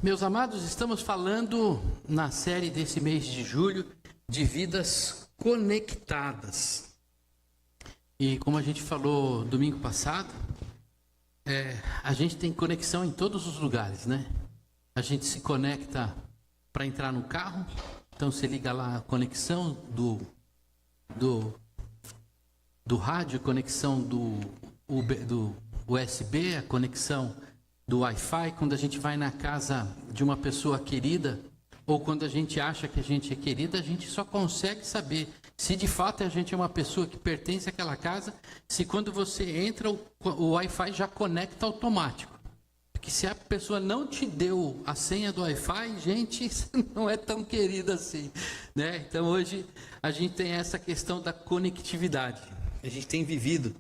Meus amados, estamos falando na série desse mês de julho de vidas conectadas. E como a gente falou domingo passado, a gente tem conexão em todos os lugares, né? A gente se conecta para entrar no carro, então você liga lá a conexão do rádio, conexão do USB, a conexão do Wi-Fi, quando a gente vai na casa de uma pessoa querida, ou quando a gente acha que a gente é querida, a gente só consegue saber se de fato a gente é uma pessoa que pertence àquela casa, se quando você entra o Wi-Fi já conecta automático. Porque se a pessoa não te deu a senha do Wi-Fi, gente, não é tão querida assim, né? Então hoje a gente tem essa questão da conectividade. A gente tem vivido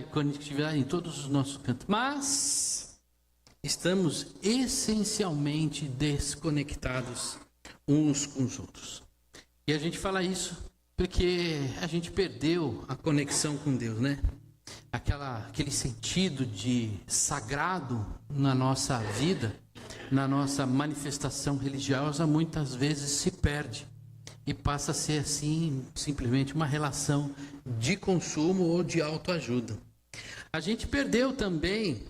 conectividade em todos os nossos cantos, mas estamos essencialmente desconectados uns com os outros. E a gente fala isso porque a gente perdeu a conexão com Deus, né? Aquele sentido de sagrado na nossa vida, na nossa manifestação religiosa, muitas vezes se perde. E passa a ser assim, simplesmente uma relação de consumo ou de autoajuda. A gente perdeu também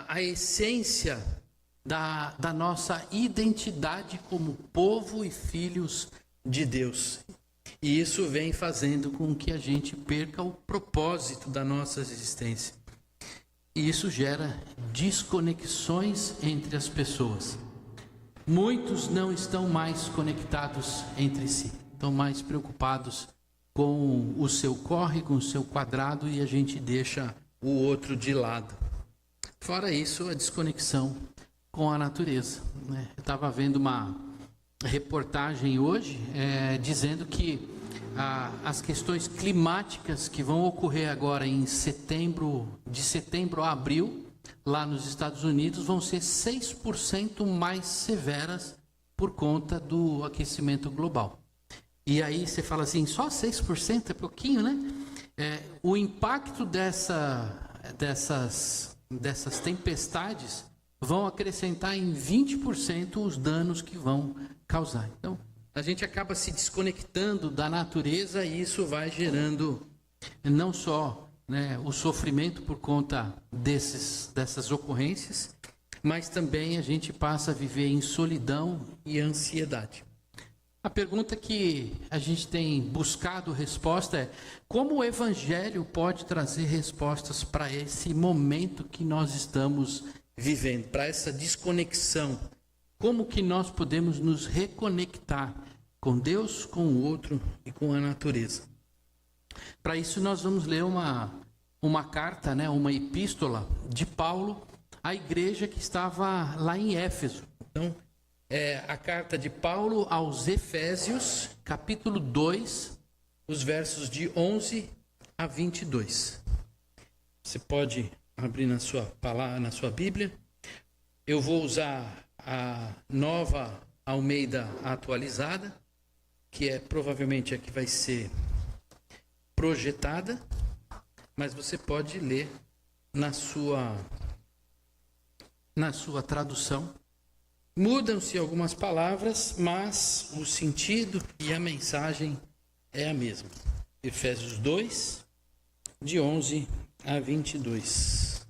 a essência da nossa identidade como povo e filhos de Deus. E isso vem fazendo com que a gente perca o propósito da nossa existência. E isso gera desconexões entre as pessoas. Muitos não estão mais conectados entre si, estão mais preocupados com o seu corre, com o seu quadrado, e a gente deixa o outro de lado. Fora isso, a desconexão com a natureza, né? Eu estava vendo uma reportagem hoje dizendo que as questões climáticas que vão ocorrer agora em setembro, de setembro a abril, lá nos Estados Unidos, vão ser 6% mais severas por conta do aquecimento global. E aí você fala assim, só 6% é pouquinho, né? O impacto dessas tempestades vão acrescentar em 20% os danos que vão causar. Então, a gente acaba se desconectando da natureza e isso vai gerando não só o sofrimento por conta dessas ocorrências, mas também a gente passa a viver em solidão e ansiedade. A pergunta que a gente tem buscado resposta é: como o Evangelho pode trazer respostas para esse momento que nós estamos vivendo, para essa desconexão? Como que nós podemos nos reconectar com Deus, com o outro e com a natureza? Para isso nós vamos ler uma carta, uma epístola de Paulo à igreja que estava lá em Éfeso. Então, a carta de Paulo aos Efésios, capítulo 2, os versos de 11 a 22. Você pode abrir na sua Bíblia. Eu vou usar a Nova Almeida atualizada, que provavelmente a que vai ser projetada, mas você pode ler na sua tradução. Mudam-se algumas palavras, mas o sentido e a mensagem é a mesma. Efésios 2, de 11 a 22.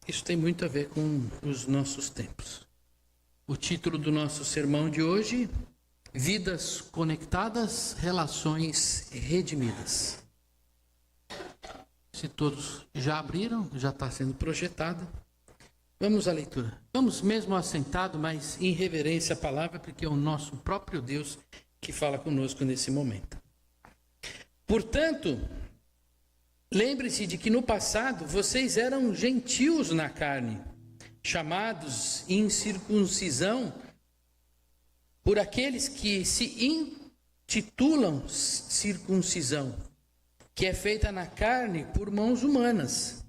Isso tem muito a ver com os nossos tempos. O título do nosso sermão de hoje: Vidas conectadas, relações redimidas. Se todos já abriram, já está sendo projetada. Vamos à leitura. Vamos mesmo assentado, mas em reverência à palavra, porque é o nosso próprio Deus que fala conosco nesse momento. Portanto, lembre-se de que no passado vocês eram gentios na carne, chamados incircuncisão por aqueles que se intitulam circuncisão, que é feita na carne por mãos humanas.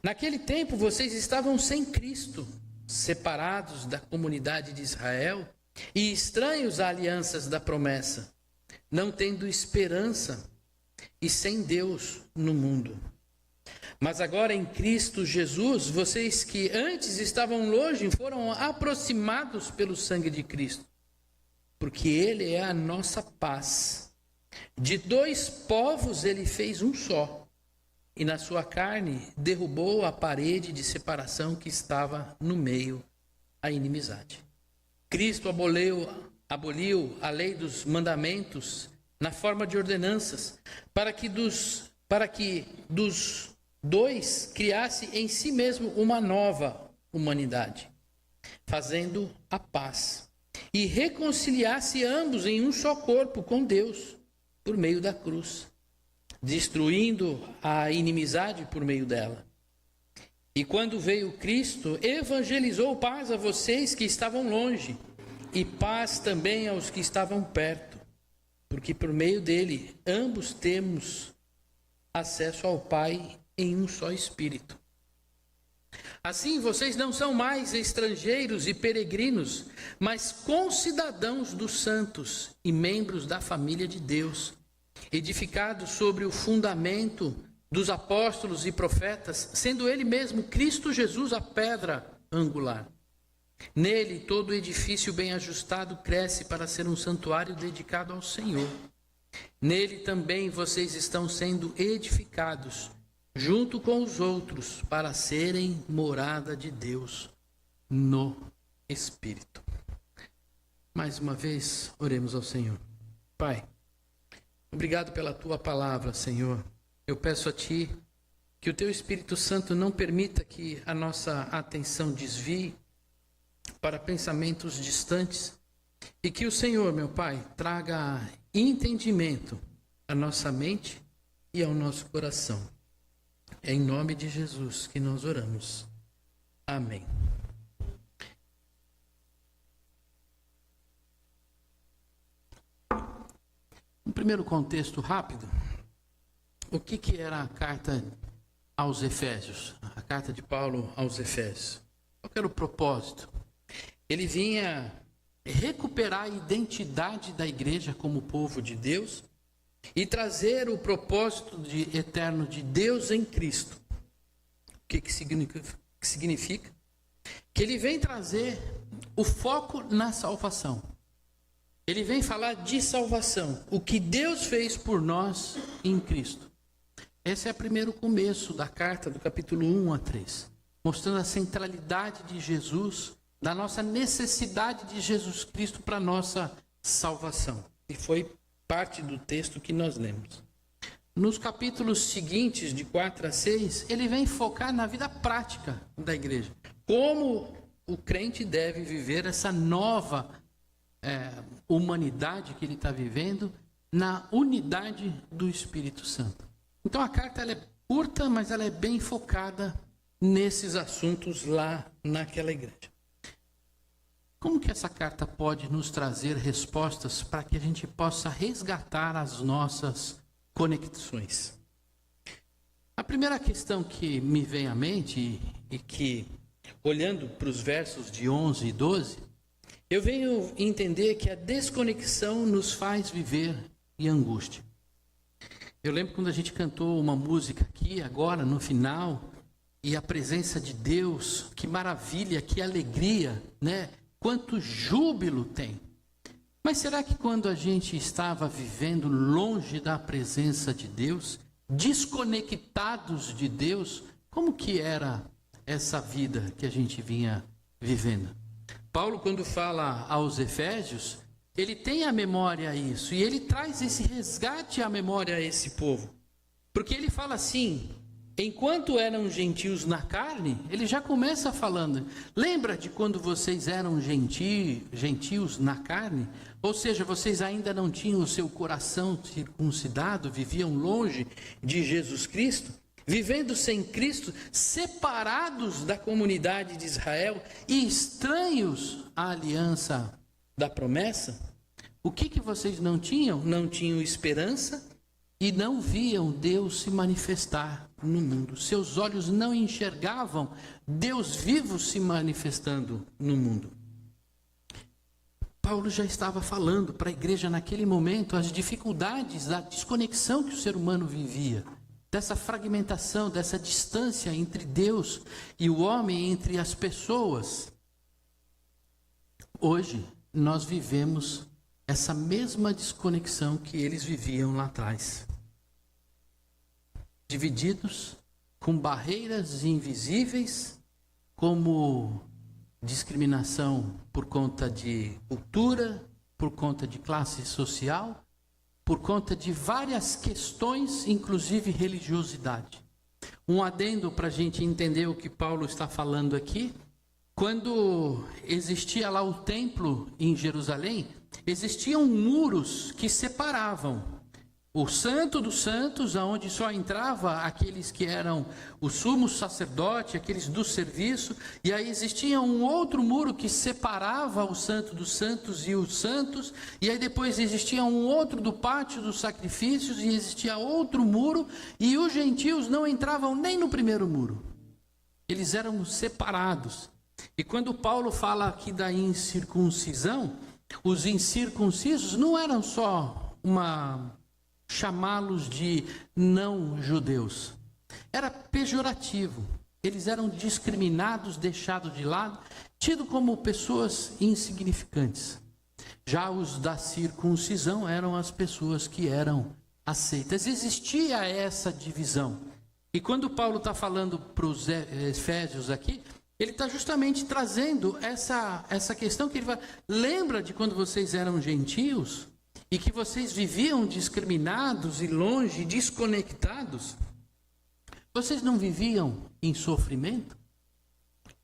Naquele tempo vocês estavam sem Cristo, separados da comunidade de Israel e estranhos a alianças da promessa, não tendo esperança e sem Deus no mundo. Mas agora em Cristo Jesus, vocês que antes estavam longe foram aproximados pelo sangue de Cristo, porque Ele é a nossa paz. De dois povos Ele fez um só, e na sua carne derrubou a parede de separação que estava no meio, a inimizade. Cristo aboliu a lei dos mandamentos na forma de ordenanças, para que dos dois criasse em si mesmo uma nova humanidade, fazendo a paz, e reconciliasse ambos em um só corpo com Deus, por meio da cruz, destruindo a inimizade por meio dela. E quando veio Cristo, evangelizou paz a vocês que estavam longe, e paz também aos que estavam perto, porque por meio dele ambos temos acesso ao Pai em um só Espírito. Assim, vocês não são mais estrangeiros e peregrinos, mas concidadãos dos santos e membros da família de Deus, edificados sobre o fundamento dos apóstolos e profetas, sendo ele mesmo Cristo Jesus a pedra angular. Nele todo o edifício bem ajustado cresce para ser um santuário dedicado ao Senhor. Nele também vocês estão sendo edificados, junto com os outros, para serem morada de Deus no Espírito. Mais uma vez, oremos ao Senhor. Pai, obrigado pela Tua palavra, Senhor. Eu peço a Ti que o Teu Espírito Santo não permita que a nossa atenção desvie para pensamentos distantes e que o Senhor, meu Pai, traga entendimento à nossa mente e ao nosso coração. É em nome de Jesus que nós oramos. Amém. Um primeiro contexto rápido. O que era a carta aos Efésios? A carta de Paulo aos Efésios. Qual era o propósito? Ele vinha recuperar a identidade da igreja como povo de Deus e trazer o propósito eterno de Deus em Cristo. O que significa? Que ele vem trazer o foco na salvação. Ele vem falar de salvação, o que Deus fez por nós em Cristo. Esse é o primeiro começo da carta, do capítulo 1 a 3, mostrando a centralidade de Jesus, da nossa necessidade de Jesus Cristo para a nossa salvação. E foi parte do texto que nós lemos. Nos capítulos seguintes, de 4 a 6, ele vem focar na vida prática da igreja. Como o crente deve viver essa nova humanidade que ele está vivendo na unidade do Espírito Santo. Então a carta ela é curta, mas ela é bem focada nesses assuntos lá naquela igreja. Como que essa carta pode nos trazer respostas para que a gente possa resgatar as nossas conexões? A primeira questão que me vem à mente e que, olhando para os versos de 11 e 12, eu venho entender que a desconexão nos faz viver em angústia. Eu lembro quando a gente cantou uma música aqui, agora, no final, e a presença de Deus, que maravilha, que alegria, né? Quanto júbilo tem. Mas será que quando a gente estava vivendo longe da presença de Deus, desconectados de Deus, como que era essa vida que a gente vinha vivendo? Paulo, quando fala aos Efésios, ele tem a memória a isso, e ele traz esse resgate à memória a esse povo. Porque ele fala assim, enquanto eram gentios na carne, ele já começa falando, lembra de quando vocês eram gentios na carne? Ou seja, vocês ainda não tinham o seu coração circuncidado, viviam longe de Jesus Cristo, vivendo sem Cristo, separados da comunidade de Israel e estranhos à aliança da promessa. O que vocês não tinham? Não tinham esperança e não viam Deus se manifestar no mundo. Seus olhos não enxergavam Deus vivo se manifestando no mundo. Paulo já estava falando para a igreja naquele momento as dificuldades da desconexão que o ser humano vivia. dessa fragmentação, dessa distância entre Deus e o homem, entre as pessoas. Hoje, nós vivemos essa mesma desconexão que eles viviam lá atrás. Divididos, com barreiras invisíveis, como discriminação por conta de cultura, por conta de classe social, por conta de várias questões, inclusive religiosidade. Um adendo para a gente entender o que Paulo está falando aqui. Quando existia lá o templo em Jerusalém, existiam muros que separavam o Santo dos Santos, aonde só entrava aqueles que eram o sumo sacerdote, aqueles do serviço, e aí existia um outro muro que separava o Santo dos Santos e os santos, e aí depois existia um outro do pátio dos sacrifícios, e existia outro muro, e os gentios não entravam nem no primeiro muro. Eles eram separados. E quando Paulo fala aqui da incircuncisão, os incircuncisos não eram só chamá-los de não-judeus. Era pejorativo. Eles eram discriminados, deixados de lado, tidos como pessoas insignificantes. Já os da circuncisão eram as pessoas que eram aceitas. Existia essa divisão. E quando Paulo está falando para os Efésios aqui, ele está justamente trazendo essa questão que ele fala, lembra de quando vocês eram gentios e que vocês viviam discriminados e longe, desconectados? Vocês não viviam em sofrimento?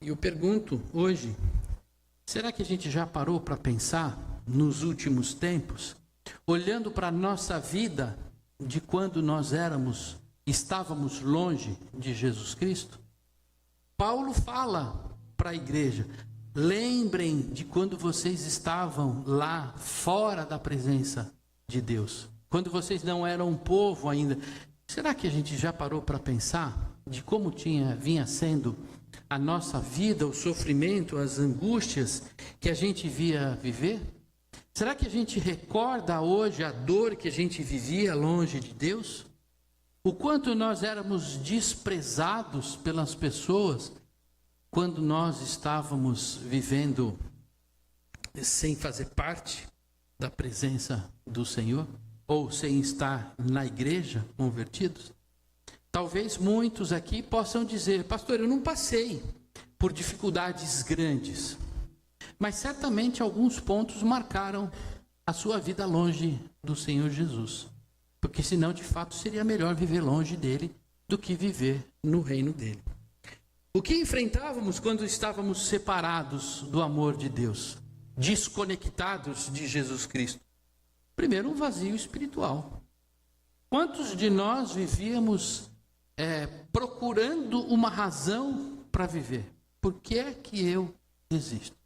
E eu pergunto hoje, será que a gente já parou para pensar nos últimos tempos, olhando para a nossa vida de quando nós estávamos longe de Jesus Cristo? Paulo fala para a igreja, lembrem de quando vocês estavam lá fora da presença de Deus, quando vocês não eram um povo ainda. Será que a gente já parou para pensar de como vinha sendo a nossa vida, o sofrimento, as angústias que a gente via viver? Será que a gente recorda hoje a dor que a gente vivia longe de Deus? O quanto nós éramos desprezados pelas pessoas quando nós estávamos vivendo sem fazer parte da presença do Senhor, ou sem estar na igreja convertidos? Talvez muitos aqui possam dizer, pastor, eu não passei por dificuldades grandes, mas certamente alguns pontos marcaram a sua vida longe do Senhor Jesus. Porque senão, de fato, seria melhor viver longe dele do que viver no reino dele. O que enfrentávamos quando estávamos separados do amor de Deus, desconectados de Jesus Cristo? Primeiro, um vazio espiritual. Quantos de nós vivíamos procurando uma razão para viver? Por que é que eu existo?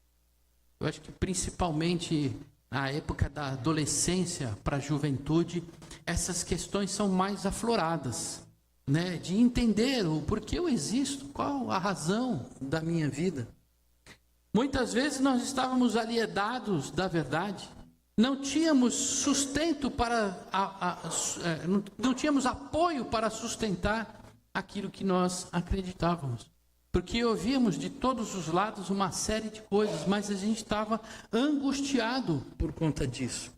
Eu acho que principalmente na época da adolescência para a juventude, essas questões são mais afloradas, né? De entender o porquê eu existo, qual a razão da minha vida. Muitas vezes nós estávamos alienados da verdade, não tínhamos sustento não tínhamos apoio para sustentar aquilo que nós acreditávamos. Porque ouvíamos de todos os lados uma série de coisas, mas a gente estava angustiado por conta disso.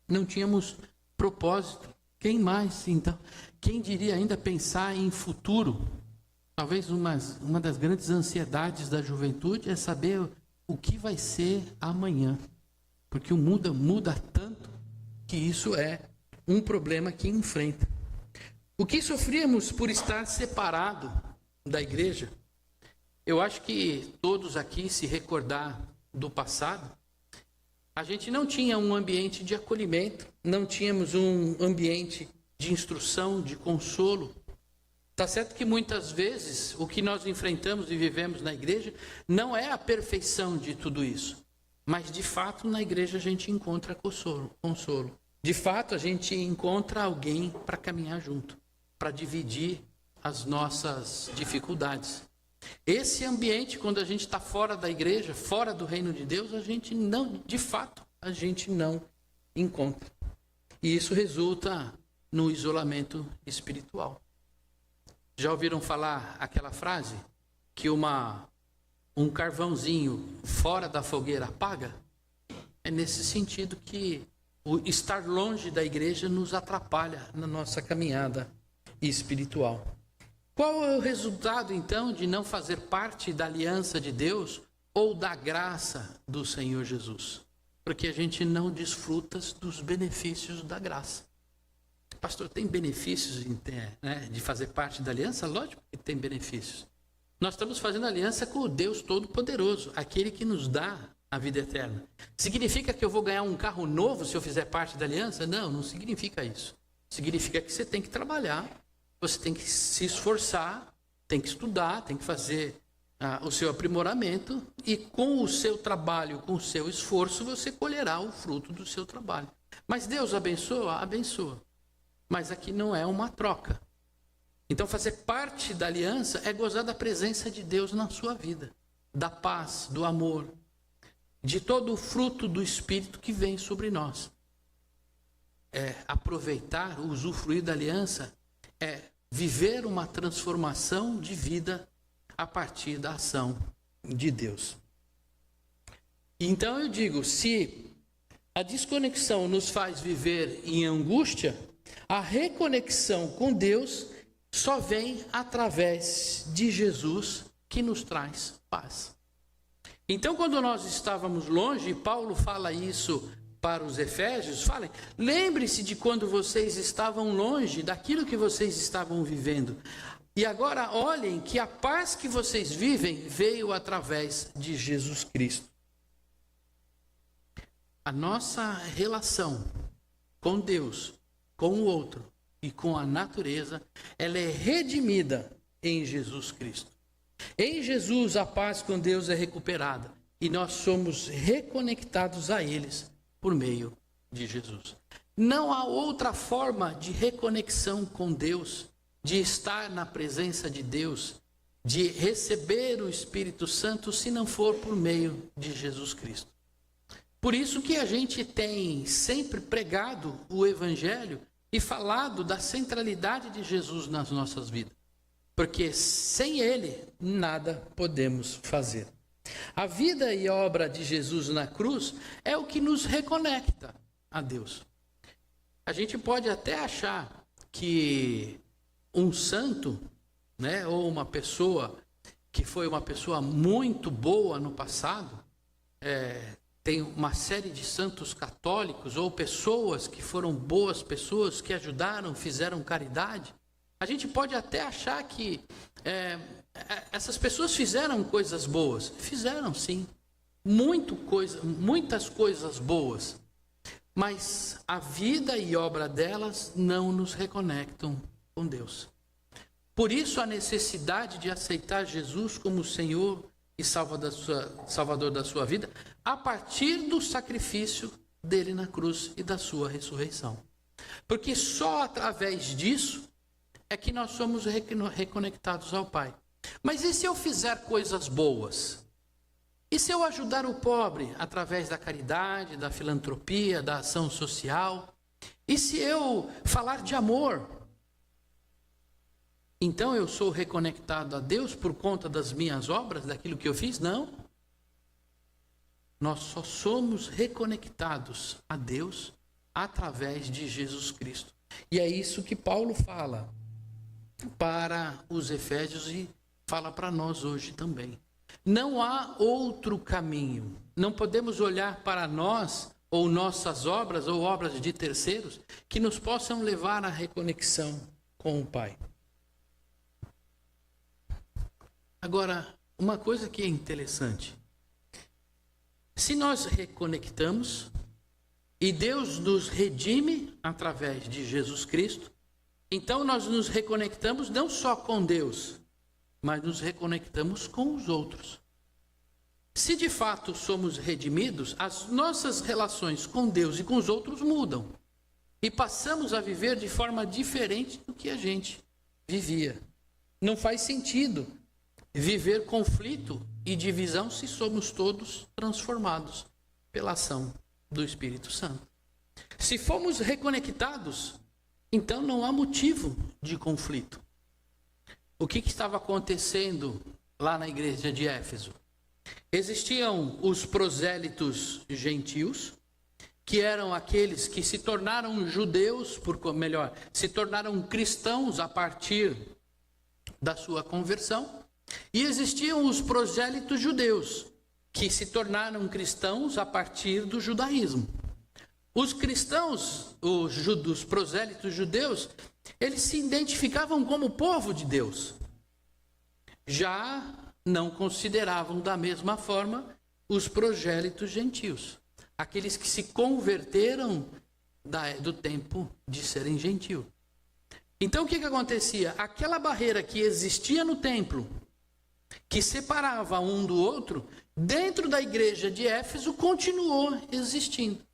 Não tínhamos propósito. Quem mais, então? Quem diria ainda pensar em futuro? Talvez uma das grandes ansiedades da juventude é saber o que vai ser amanhã. Porque o mundo muda tanto que isso é um problema que enfrenta. O que sofríamos por estar separado da igreja? Eu acho que todos aqui, se recordar do passado, a gente não tinha um ambiente de acolhimento, não tínhamos um ambiente de instrução, de consolo. Está certo que muitas vezes o que nós enfrentamos e vivemos na igreja não é a perfeição de tudo isso, mas de fato na igreja a gente encontra consolo. De fato a gente encontra alguém para caminhar junto, para dividir as nossas dificuldades. Esse ambiente, quando a gente está fora da igreja, fora do reino de Deus, a gente não encontra. E isso resulta no isolamento espiritual. Já ouviram falar aquela frase que um carvãozinho fora da fogueira apaga? É nesse sentido que o estar longe da igreja nos atrapalha na nossa caminhada espiritual. Qual é o resultado, então, de não fazer parte da aliança de Deus ou da graça do Senhor Jesus? Porque a gente não desfruta dos benefícios da graça. Pastor, tem benefícios de fazer parte da aliança? Lógico que tem benefícios. Nós estamos fazendo aliança com o Deus Todo-Poderoso, aquele que nos dá a vida eterna. Significa que eu vou ganhar um carro novo se eu fizer parte da aliança? Não, não significa isso. Significa que você tem que trabalhar, você tem que se esforçar, tem que estudar, tem que fazer o seu aprimoramento, e com o seu trabalho, com o seu esforço, você colherá o fruto do seu trabalho. Mas Deus abençoa? Abençoa. Mas aqui não é uma troca. Então fazer parte da aliança é gozar da presença de Deus na sua vida, da paz, do amor, de todo o fruto do Espírito que vem sobre nós. Aproveitar, usufruir da aliança, é viver uma transformação de vida a partir da ação de Deus. Então eu digo, se a desconexão nos faz viver em angústia, a reconexão com Deus só vem através de Jesus, que nos traz paz. Então, quando nós estávamos longe, Paulo fala isso para os Efésios, lembre-se de quando vocês estavam longe daquilo que vocês estavam vivendo. E agora olhem que a paz que vocês vivem veio através de Jesus Cristo. A nossa relação com Deus, com o outro e com a natureza, ela é redimida em Jesus Cristo. Em Jesus, a paz com Deus é recuperada e nós somos reconectados a eles por meio de Jesus. Não há outra forma de reconexão com Deus, de estar na presença de Deus, de receber o Espírito Santo, se não for por meio de Jesus Cristo. Por isso que a gente tem sempre pregado o Evangelho e falado da centralidade de Jesus nas nossas vidas. Porque sem Ele, nada podemos fazer. A vida e a obra de Jesus na cruz é o que nos reconecta a Deus. A gente pode até achar que um santo, ou uma pessoa que foi uma pessoa muito boa no passado, tem uma série de santos católicos ou pessoas que foram boas pessoas, que ajudaram, fizeram caridade. A gente pode até achar que essas pessoas fizeram coisas boas. Fizeram, sim. Muitas coisas boas. Mas a vida e obra delas não nos reconectam com Deus. Por isso a necessidade de aceitar Jesus como Senhor e Salvador da sua vida, a partir do sacrifício dele na cruz e da sua ressurreição. Porque só através disso é que nós somos reconectados ao Pai. Mas e se eu fizer coisas boas? E se eu ajudar o pobre através da caridade, da filantropia, da ação social? E se eu falar de amor? Então eu sou reconectado a Deus por conta das minhas obras, daquilo que eu fiz? Não. Nós só somos reconectados a Deus através de Jesus Cristo. E é isso que Paulo fala para os Efésios e fala para nós hoje também. Não há outro caminho. Não podemos olhar para nós, ou nossas obras, ou obras de terceiros, que nos possam levar à reconexão com o Pai. Agora, uma coisa que é interessante. Se nós reconectamos e Deus nos redime através de Jesus Cristo, então nós nos reconectamos não só com Deus, mas nos reconectamos com os outros. Se de fato somos redimidos, as nossas relações com Deus e com os outros mudam. E passamos a viver de forma diferente do que a gente vivia. Não faz sentido viver conflito e divisão se somos todos transformados pela ação do Espírito Santo. Se fomos reconectados, então não há motivo de conflito. o que estava acontecendo lá na igreja de Éfeso? Existiam os prosélitos gentios, que eram aqueles que se tornaram judeus, se tornaram cristãos a partir da sua conversão. E existiam os prosélitos judeus, que se tornaram cristãos a partir do judaísmo. Os cristãos, os prosélitos judeus, eles se identificavam como povo de Deus. Já não consideravam da mesma forma os prosélitos gentios, aqueles que se converteram do tempo de serem gentio. Então o que acontecia? Aquela barreira que existia no templo, que separava um do outro, dentro da igreja de Éfeso continuou existindo.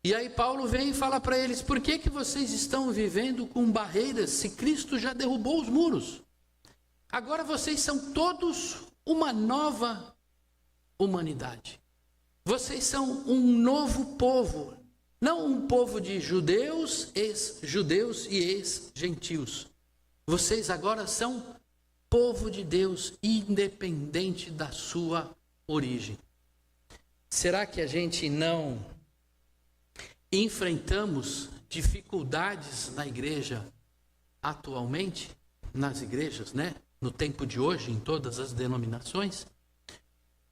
E aí Paulo vem e fala para eles: por que vocês estão vivendo com barreiras se Cristo já derrubou os muros? Agora vocês são todos uma nova humanidade. Vocês são um novo povo, não um povo de judeus, ex-judeus e ex-gentios. Vocês agora são povo de Deus, independente da sua origem. Será que a gente não enfrentamos dificuldades na igreja atualmente? Nas igrejas, né? No tempo de hoje, em todas as denominações?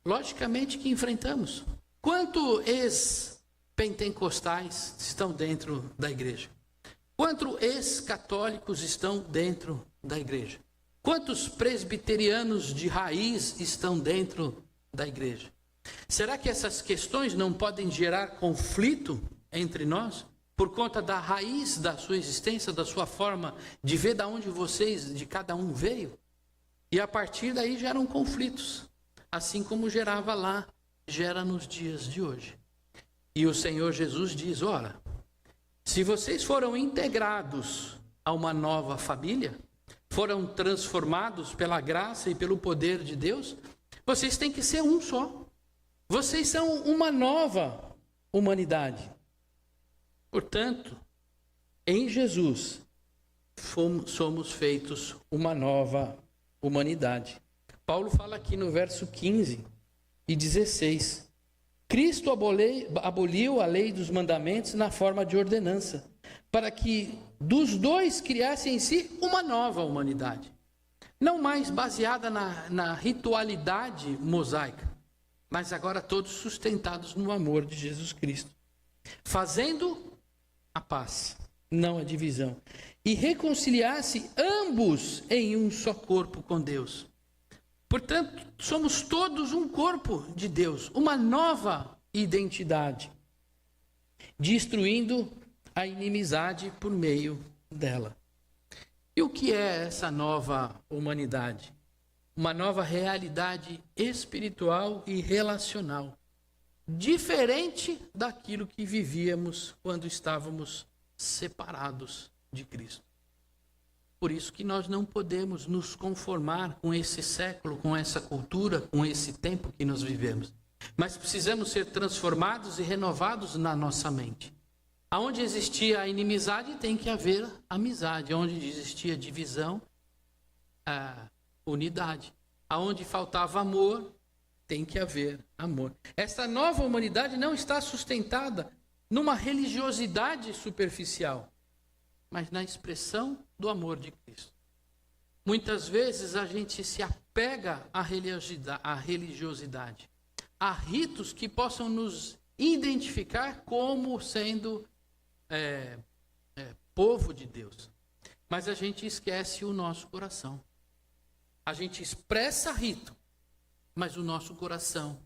Logicamente que enfrentamos. Quantos ex-pentecostais estão dentro da igreja? Quantos ex-católicos estão dentro da igreja? Quantos presbiterianos de raiz estão dentro da igreja? Será que essas questões não podem gerar conflito entre nós? Por conta da raiz da sua existência, da sua forma de ver, de onde de cada um veio? E a partir daí geram conflitos, assim como gerava lá, gera nos dias de hoje. E o Senhor Jesus diz: ora, se vocês foram integrados a uma nova família, foram transformados pela graça e pelo poder de Deus, vocês têm que ser um só. Vocês são uma nova humanidade. Portanto, em Jesus, somos feitos uma nova humanidade. Paulo fala aqui no verso 15 e 16. Cristo aboliu a lei dos mandamentos na forma de ordenança, para que dos dois criasse em si uma nova humanidade, não mais baseada na ritualidade mosaica, mas agora todos sustentados no amor de Jesus Cristo, fazendo a paz, não a divisão, e reconciliasse ambos em um só corpo com Deus. Portanto, somos todos um corpo de Deus, uma nova identidade, destruindo a inimizade por meio dela. E o que é essa nova humanidade? Uma nova realidade espiritual e relacional, diferente daquilo que vivíamos quando estávamos separados de Cristo. Por isso que nós não podemos nos conformar com esse século, com essa cultura, com esse tempo que nós vivemos. Mas precisamos ser transformados e renovados na nossa mente. Aonde existia a inimizade, tem que haver amizade. Onde existia divisão, unidade. Aonde faltava amor, tem que haver amor. Essa nova humanidade não está sustentada numa religiosidade superficial, mas na expressão do amor de Cristo. Muitas vezes a gente se apega à religiosidade, a ritos que possam nos identificar como sendo povo de Deus. Mas a gente esquece o nosso coração. A gente expressa rito, mas o nosso coração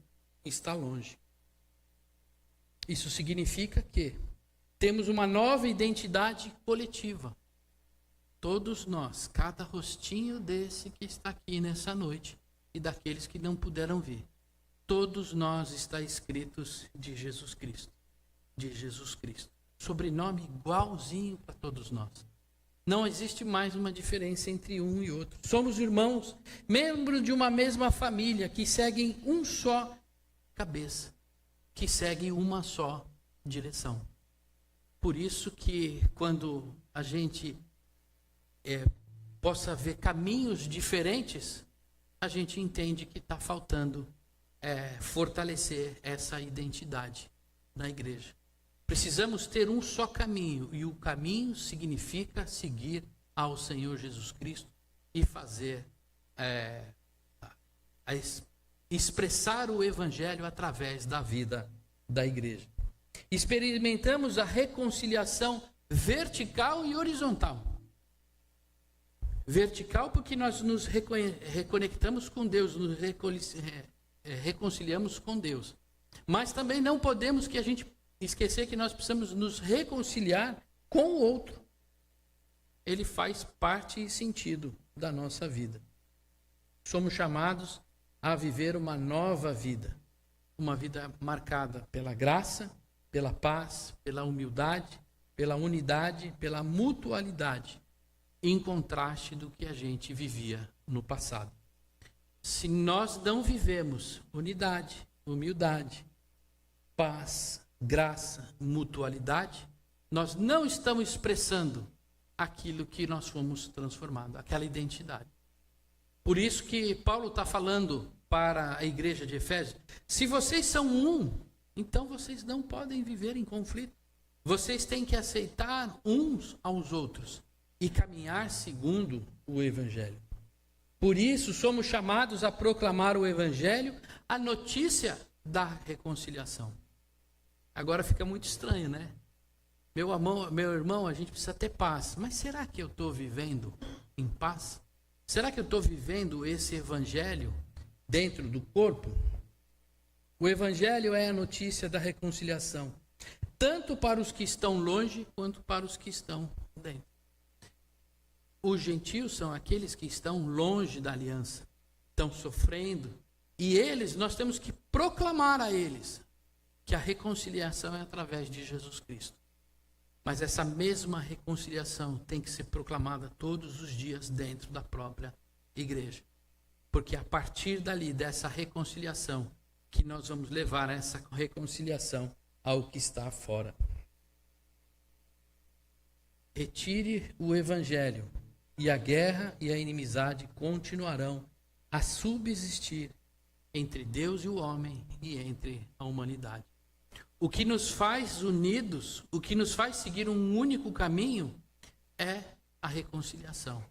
está longe. Isso significa que temos uma nova identidade coletiva. Todos nós, cada rostinho desse que está aqui nessa noite e daqueles que não puderam vir, todos nós está escritos de Jesus Cristo. De Jesus Cristo. Sobrenome igualzinho para todos nós. Não existe mais uma diferença entre um e outro. Somos irmãos, membros de uma mesma família, que seguem um só cabeça, que seguem uma só direção. Por isso que quando a gente possa ver caminhos diferentes, a gente entende que está faltando fortalecer essa identidade na igreja. Precisamos ter um só caminho, e o caminho significa seguir ao Senhor Jesus Cristo e fazer, expressar o Evangelho através da vida da igreja. Experimentamos a reconciliação vertical e horizontal. Vertical porque nós nos reconectamos com Deus, nos reconciliamos com Deus. Mas também não podemos que a gente esquecer que nós precisamos nos reconciliar com o outro. Ele faz parte e sentido da nossa vida. Somos chamados a viver uma nova vida. Uma vida marcada pela graça, pela paz, pela humildade, pela unidade, pela mutualidade, em contraste do que a gente vivia no passado. Se nós não vivemos unidade, humildade, paz, graça, mutualidade, nós não estamos expressando aquilo que nós fomos transformados, aquela identidade. Por isso que Paulo está falando para a igreja de Efésios: se vocês são um, então vocês não podem viver em conflito. Vocês têm que aceitar uns aos outros e caminhar segundo o Evangelho. Por isso, somos chamados a proclamar o Evangelho, a notícia da reconciliação. Agora fica muito estranho, né? Meu irmão, a gente precisa ter paz. Mas será que eu estou vivendo em paz? Será que eu estou vivendo esse Evangelho dentro do corpo? O Evangelho é a notícia da reconciliação, tanto para os que estão longe, quanto para os que estão dentro. Os gentios são aqueles que estão longe da aliança, estão sofrendo, e nós temos que proclamar a eles que a reconciliação é através de Jesus Cristo. Mas essa mesma reconciliação tem que ser proclamada todos os dias dentro da própria igreja. Porque a partir dali, dessa reconciliação, que nós vamos levar essa reconciliação ao que está fora. Retire o Evangelho, e a guerra e a inimizade continuarão a subsistir entre Deus e o homem e entre a humanidade. O que nos faz unidos, o que nos faz seguir um único caminho é a reconciliação.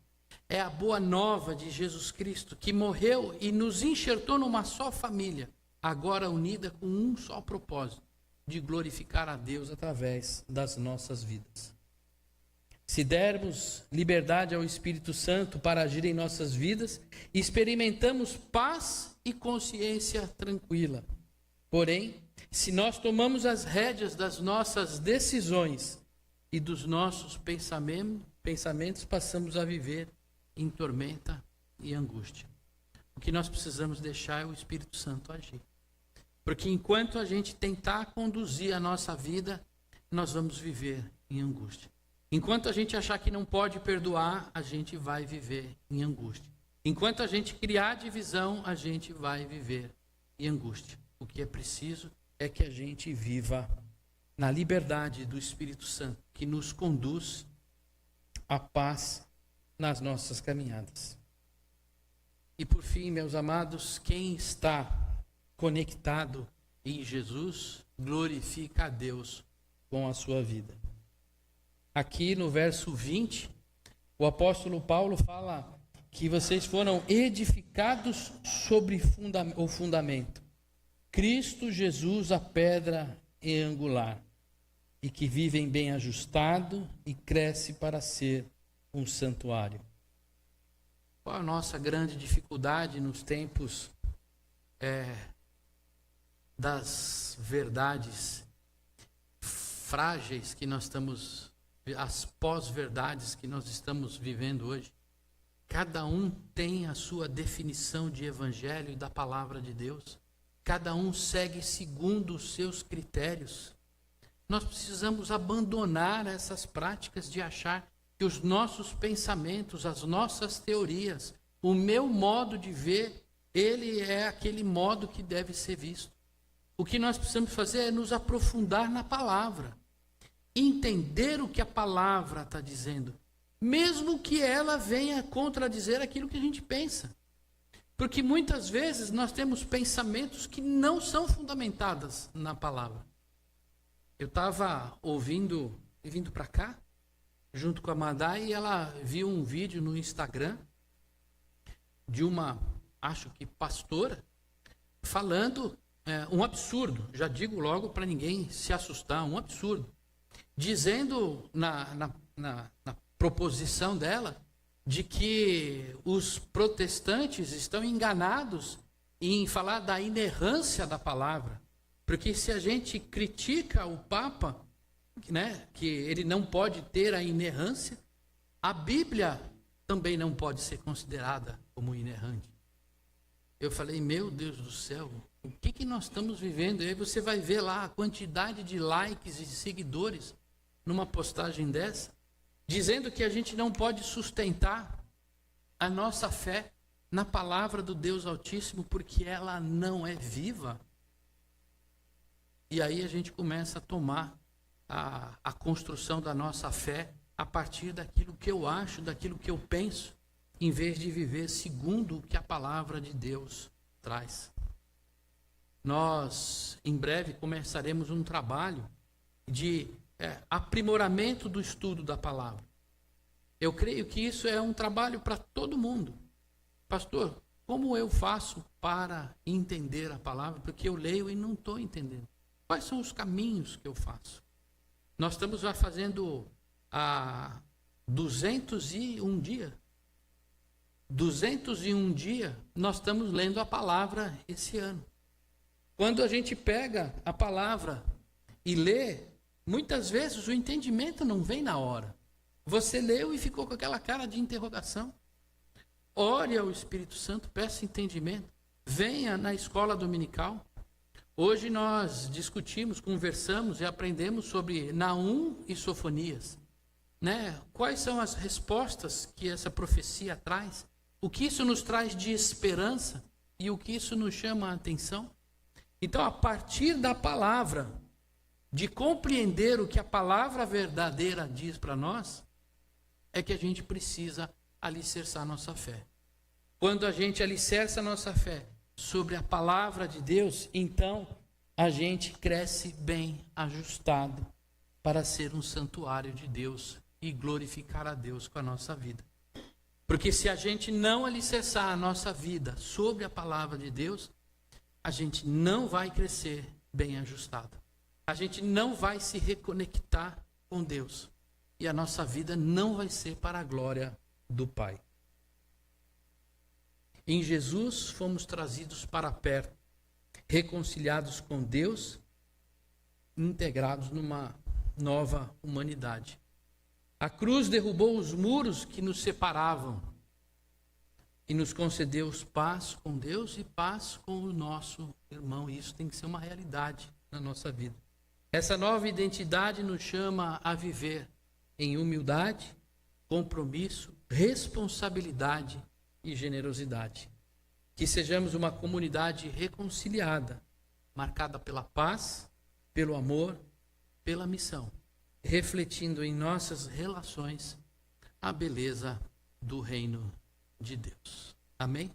É a boa nova de Jesus Cristo, que morreu e nos enxertou numa só família, agora unida com um só propósito, de glorificar a Deus através das nossas vidas. Se dermos liberdade ao Espírito Santo para agir em nossas vidas, experimentamos paz e consciência tranquila. Porém, se nós tomamos as rédeas das nossas decisões e dos nossos pensamentos, passamos a viver em tormenta e angústia. O que nós precisamos deixar é o Espírito Santo agir. Porque enquanto a gente tentar conduzir a nossa vida, nós vamos viver em angústia. Enquanto a gente achar que não pode perdoar, a gente vai viver em angústia. Enquanto a gente criar divisão, a gente vai viver em angústia. O que é preciso é que a gente viva na liberdade do Espírito Santo, que nos conduz à paz nas nossas caminhadas. E por fim, meus amados, quem está conectado em Jesus, glorifica a Deus com a sua vida. Aqui no verso 20, o apóstolo Paulo fala que vocês foram edificados sobre o fundamento. Cristo Jesus, a pedra angular, e que vivem bem ajustado e cresce para ser um santuário. Qual a nossa grande dificuldade nos tempos das verdades frágeis que nós estamos, as pós-verdades que nós estamos vivendo hoje? Cada um tem a sua definição de evangelho e da palavra de Deus. Cada um segue segundo os seus critérios. Nós precisamos abandonar essas práticas de achar que os nossos pensamentos, as nossas teorias, o meu modo de ver, ele é aquele modo que deve ser visto. O que nós precisamos fazer é nos aprofundar na palavra, entender o que a palavra está dizendo mesmo que ela venha contradizer aquilo que a gente pensa. Porque muitas vezes nós temos pensamentos que não são fundamentados na palavra. Eu estava ouvindo e vindo para cá, junto com a Madai, e ela viu um vídeo no Instagram de uma, acho que pastora, falando um absurdo. Já digo logo para ninguém se assustar, um absurdo. Dizendo na proposição dela de que os protestantes estão enganados em falar da inerrância da palavra. Porque se a gente critica o Papa, né, que ele não pode ter a inerrância, a Bíblia também não pode ser considerada como inerrante. Eu falei, meu Deus do céu, o que nós estamos vivendo? E aí você vai ver lá a quantidade de likes e seguidores numa postagem dessa, dizendo que a gente não pode sustentar a nossa fé na palavra do Deus Altíssimo porque ela não é viva. E aí a gente começa a tomar a construção da nossa fé a partir daquilo que eu acho, daquilo que eu penso, em vez de viver segundo o que a palavra de Deus traz. Nós, em breve, começaremos um trabalho de aprimoramento do estudo da palavra. Eu creio que isso é um trabalho para todo mundo. Pastor, como eu faço para entender a palavra? Porque eu leio e não estou entendendo. Quais são os caminhos que eu faço? Nós estamos já fazendo 201 dias. 201 dias nós estamos lendo a palavra esse ano. Quando a gente pega a palavra e lê, muitas vezes o entendimento não vem na hora. Você leu e ficou com aquela cara de interrogação. Ore ao Espírito Santo, peça entendimento. Venha na escola dominical. Hoje nós discutimos, conversamos e aprendemos sobre Naum e Sofonias. Né? Quais são as respostas que essa profecia traz? O que isso nos traz de esperança e o que isso nos chama a atenção? Então, a partir da palavra, de compreender o que a palavra verdadeira diz para nós, é que a gente precisa alicerçar nossa fé. Quando a gente alicerça a nossa fé sobre a palavra de Deus, então a gente cresce bem ajustado para ser um santuário de Deus e glorificar a Deus com a nossa vida. Porque se a gente não alicerçar a nossa vida sobre a palavra de Deus, a gente não vai crescer bem ajustado. A gente não vai se reconectar com Deus. E a nossa vida não vai ser para a glória do Pai. Em Jesus fomos trazidos para perto, reconciliados com Deus, integrados numa nova humanidade. A cruz derrubou os muros que nos separavam e nos concedeu paz com Deus e paz com o nosso irmão. E isso tem que ser uma realidade na nossa vida. Essa nova identidade nos chama a viver em humildade, compromisso, responsabilidade e generosidade. Que sejamos uma comunidade reconciliada, marcada pela paz, pelo amor, pela missão, refletindo em nossas relações a beleza do reino de Deus. Amém?